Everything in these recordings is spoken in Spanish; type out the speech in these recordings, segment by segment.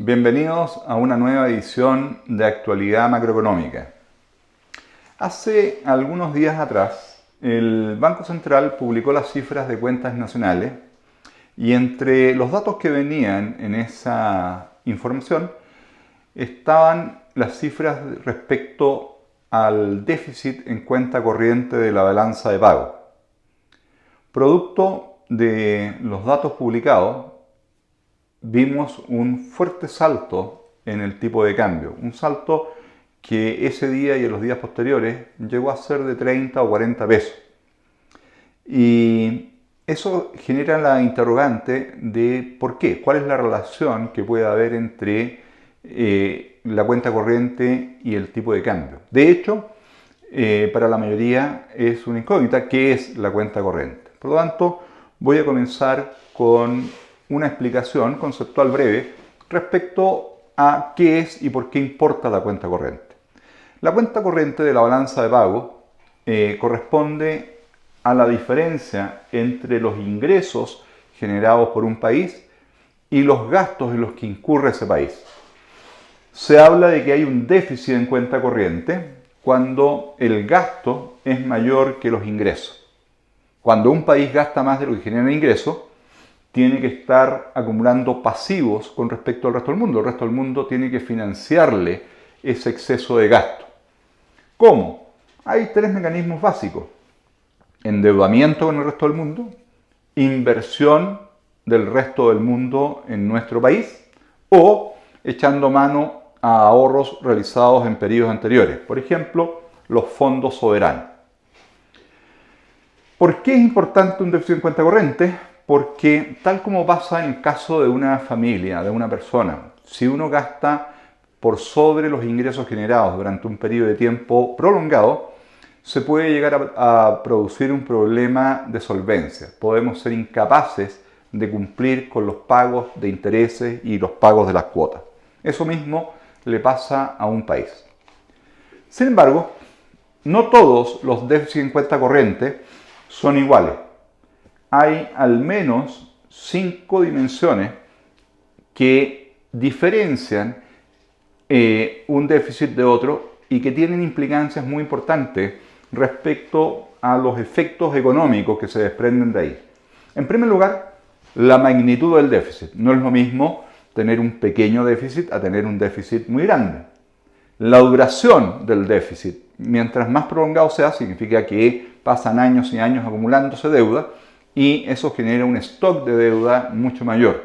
Bienvenidos a una nueva edición de Actualidad Macroeconómica. Hace algunos días atrás, el Banco Central publicó las cifras de cuentas nacionales y entre los datos que venían en esa información estaban las cifras respecto al déficit en cuenta corriente de la balanza de pago. Producto de los datos publicados, vimos un fuerte salto en el tipo de cambio, un salto que ese día y en los días posteriores llegó a ser de 30 o 40 pesos. Y eso genera la interrogante de por qué, cuál es la relación que puede haber entre la cuenta corriente y el tipo de cambio. De hecho, para la mayoría es una incógnita qué es la cuenta corriente. Por lo tanto, voy a comenzar con una explicación conceptual breve respecto a qué es y por qué importa la cuenta corriente. La cuenta corriente de la balanza de pago corresponde a la diferencia entre los ingresos generados por un país y los gastos en los que incurre ese país. Se habla de que hay un déficit en cuenta corriente cuando el gasto es mayor que los ingresos. Cuando un país gasta más de lo que genera ingresos, tiene que estar acumulando pasivos con respecto al resto del mundo. El resto del mundo tiene que financiarle ese exceso de gasto. ¿Cómo? Hay tres mecanismos básicos: endeudamiento con el resto del mundo, inversión del resto del mundo en nuestro país o echando mano a ahorros realizados en periodos anteriores. Por ejemplo, los fondos soberanos. ¿Por qué es importante un déficit en cuenta corriente? Porque tal como pasa en el caso de una familia, de una persona, si uno gasta por sobre los ingresos generados durante un periodo de tiempo prolongado, se puede llegar a producir un problema de solvencia. Podemos ser incapaces de cumplir con los pagos de intereses y los pagos de las cuotas. Eso mismo le pasa a un país. Sin embargo, no todos los déficits en cuenta corriente son iguales. Hay al menos 5 dimensiones que diferencian un déficit de otro y que tienen implicancias muy importantes respecto a los efectos económicos que se desprenden de ahí. En primer lugar, la magnitud del déficit. No es lo mismo tener un pequeño déficit a tener un déficit muy grande. La duración del déficit, mientras más prolongado sea, significa que pasan años y años acumulándose deuda y eso genera un stock de deuda mucho mayor.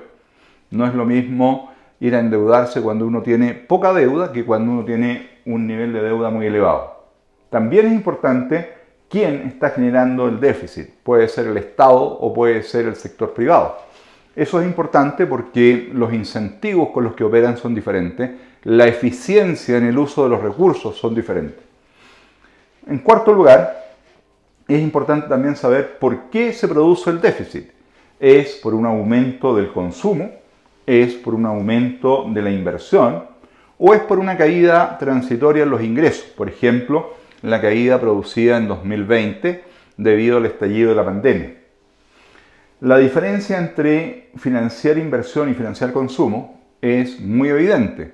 No es lo mismo ir a endeudarse cuando uno tiene poca deuda que cuando uno tiene un nivel de deuda muy elevado. También es importante quién está generando el déficit. Puede ser el Estado o puede ser el sector privado. Eso es importante porque los incentivos con los que operan son diferentes, la eficiencia en el uso de los recursos son diferentes. En cuarto lugar, es importante también saber por qué se produce el déficit. ¿Es por un aumento del consumo? ¿Es por un aumento de la inversión? ¿O es por una caída transitoria en los ingresos? Por ejemplo, la caída producida en 2020 debido al estallido de la pandemia. La diferencia entre financiar inversión y financiar consumo es muy evidente.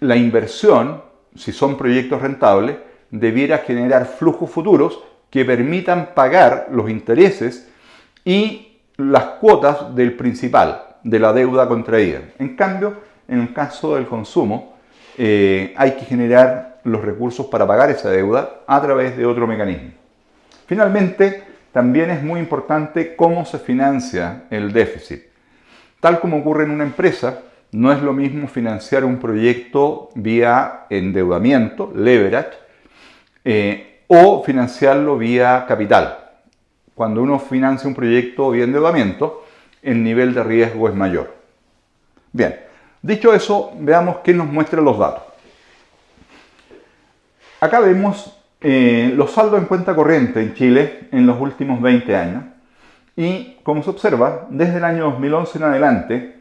La inversión, si son proyectos rentables, debiera generar flujos futuros que permitan pagar los intereses y las cuotas del principal, de la deuda contraída. En cambio, en el caso del consumo, hay que generar los recursos para pagar esa deuda a través de otro mecanismo. Finalmente, también es muy importante cómo se financia el déficit. Tal como ocurre en una empresa, no es lo mismo financiar un proyecto vía endeudamiento, leverage, o financiarlo vía capital. Cuando uno financia un proyecto vía endeudamiento, el nivel de riesgo es mayor. Bien, dicho eso, veamos qué nos muestran los datos. Acá vemos los saldos en cuenta corriente en Chile en los últimos 20 años. Y como se observa, desde el año 2011 en adelante,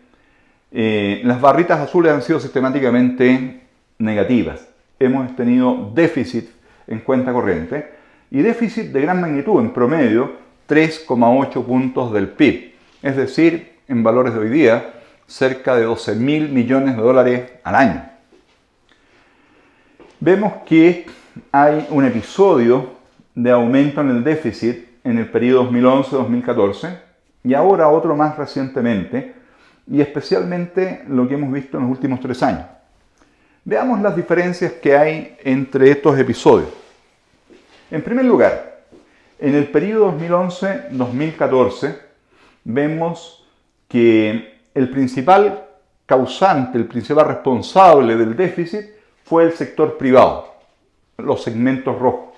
las barritas azules han sido sistemáticamente negativas. Hemos tenido déficit en cuenta corriente y déficit de gran magnitud, en promedio 3,8 puntos del PIB. Es decir, en valores de hoy día, cerca de 12.000 millones de dólares al año. Vemos que hay un episodio de aumento en el déficit en el periodo 2011-2014 y ahora otro más recientemente, y especialmente lo que hemos visto en los últimos 3 años. Veamos las diferencias que hay entre estos episodios. En primer lugar, en el periodo 2011-2014 vemos que el principal causante, el principal responsable del déficit fue el sector privado, los segmentos rojos.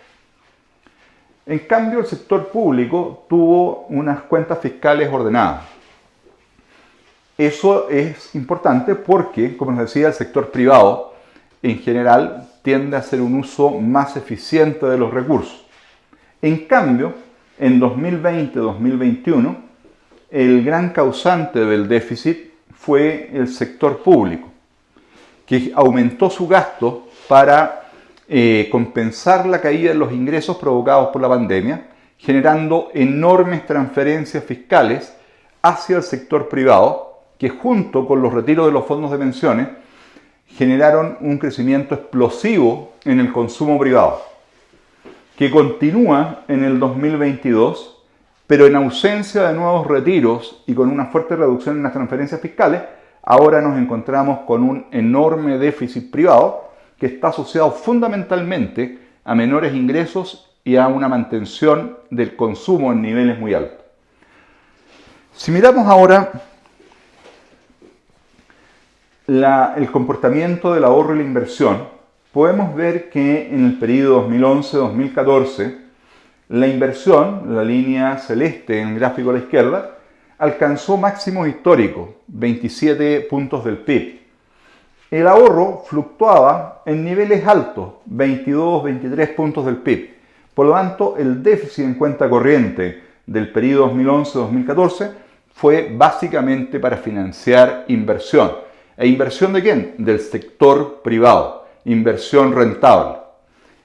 En cambio, el sector público tuvo unas cuentas fiscales ordenadas. Eso es importante porque, como les decía, el sector privado en general tiende a hacer un uso más eficiente de los recursos. En cambio, en 2020-2021, el gran causante del déficit fue el sector público, que aumentó su gasto para compensar la caída de los ingresos provocados por la pandemia, generando enormes transferencias fiscales hacia el sector privado, que junto con los retiros de los fondos de pensiones generaron un crecimiento explosivo en el consumo privado, que continúa en el 2022, pero en ausencia de nuevos retiros y con una fuerte reducción en las transferencias fiscales, ahora nos encontramos con un enorme déficit privado que está asociado fundamentalmente a menores ingresos y a una mantención del consumo en niveles muy altos. Si miramos ahora el comportamiento del ahorro y la inversión, podemos ver que en el periodo 2011-2014 la inversión, la línea celeste en el gráfico a la izquierda, alcanzó máximos históricos, 27 puntos del PIB. El ahorro fluctuaba en niveles altos, 22-23 puntos del PIB. Por lo tanto, el déficit en cuenta corriente del periodo 2011-2014 fue básicamente para financiar inversión. ¿E inversión de quién? Del sector privado, inversión rentable.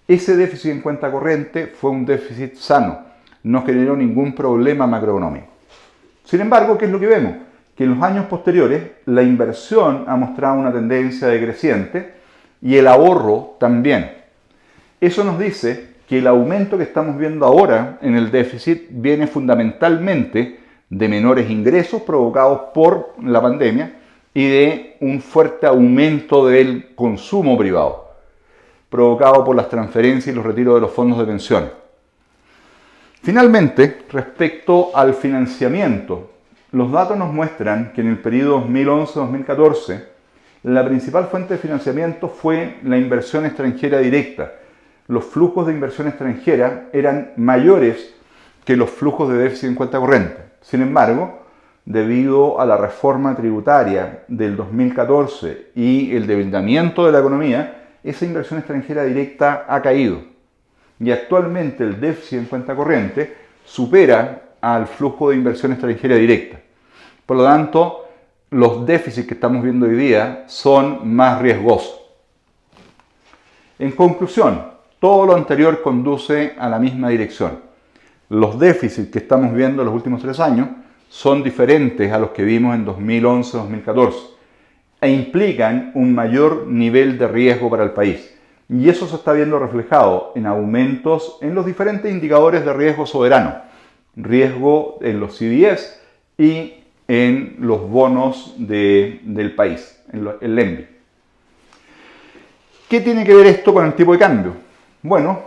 Ese déficit en cuenta corriente fue un déficit sano, no generó ningún problema macroeconómico. Sin embargo, ¿qué es lo que vemos? Que en los años posteriores la inversión ha mostrado una tendencia decreciente y el ahorro también. Eso nos dice que el aumento que estamos viendo ahora en el déficit viene fundamentalmente de menores ingresos provocados por la pandemia y de un fuerte aumento del consumo privado, provocado por las transferencias y los retiros de los fondos de pensiones. Finalmente, respecto al financiamiento, los datos nos muestran que en el periodo 2011-2014 la principal fuente de financiamiento fue la inversión extranjera directa. Los flujos de inversión extranjera eran mayores que los flujos de déficit en cuenta corriente. Sin embargo, debido a la reforma tributaria del 2014 y el debilitamiento de la economía, esa inversión extranjera directa ha caído. Y actualmente el déficit en cuenta corriente supera al flujo de inversión extranjera directa. Por lo tanto, los déficits que estamos viendo hoy día son más riesgosos. En conclusión, todo lo anterior conduce a la misma dirección. Los déficits que estamos viendo en los últimos 3 años son diferentes a los que vimos en 2011-2014 e implican un mayor nivel de riesgo para el país. Y eso se está viendo reflejado en aumentos en los diferentes indicadores de riesgo soberano, riesgo en los CDS y en los bonos del país, el LENBI. ¿Qué tiene que ver esto con el tipo de cambio? Bueno,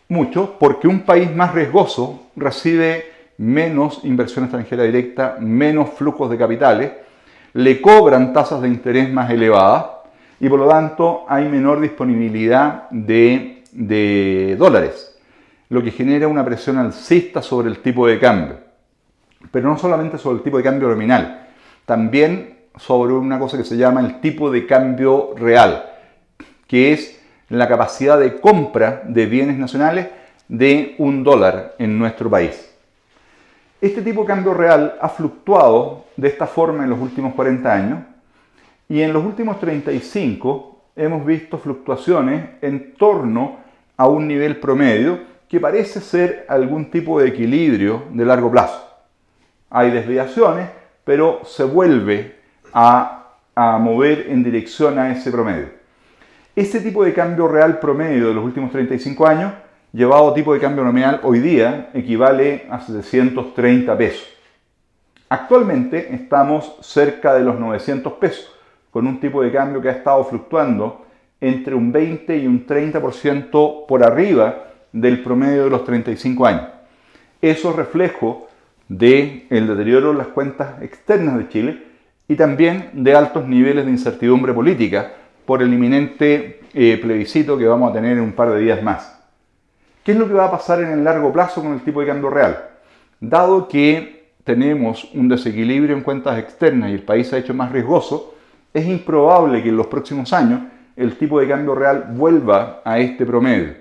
mucho, porque un país más riesgoso recibe menos inversión extranjera directa, menos flujos de capitales, le cobran tasas de interés más elevadas y por lo tanto hay menor disponibilidad de dólares, lo que genera una presión alcista sobre el tipo de cambio. Pero no solamente sobre el tipo de cambio nominal, también sobre una cosa que se llama el tipo de cambio real, que es la capacidad de compra de bienes nacionales de $1 en nuestro país. Este tipo de cambio real ha fluctuado de esta forma en los últimos 40 años y en los últimos 35 hemos visto fluctuaciones en torno a un nivel promedio que parece ser algún tipo de equilibrio de largo plazo. Hay desviaciones, pero se vuelve a mover en dirección a ese promedio. Ese tipo de cambio real promedio de los últimos 35 años, llevado a tipo de cambio nominal hoy día, equivale a 730 pesos. Actualmente estamos cerca de los 900 pesos, con un tipo de cambio que ha estado fluctuando entre un 20 y un 30% por arriba del promedio de los 35 años. Eso es reflejo del deterioro de las cuentas externas de Chile y también de altos niveles de incertidumbre política por el inminente plebiscito que vamos a tener en un par de días más. ¿Qué es lo que va a pasar en el largo plazo con el tipo de cambio real? Dado que tenemos un desequilibrio en cuentas externas y el país se ha hecho más riesgoso, es improbable que en los próximos años el tipo de cambio real vuelva a este promedio.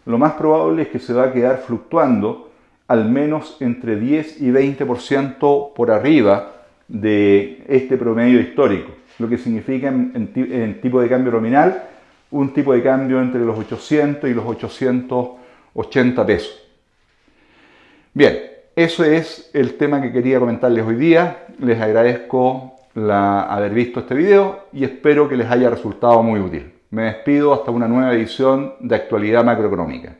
Lo más probable es que se va a quedar fluctuando al menos entre 10 y 20% por arriba de este promedio histórico, lo que significa en tipo de cambio nominal un tipo de cambio entre los 800 y los 880 pesos. Bien, eso es el tema que quería comentarles hoy día. Les agradezco haber visto este video y espero que les haya resultado muy útil. Me despido hasta una nueva edición de Actualidad Macroeconómica.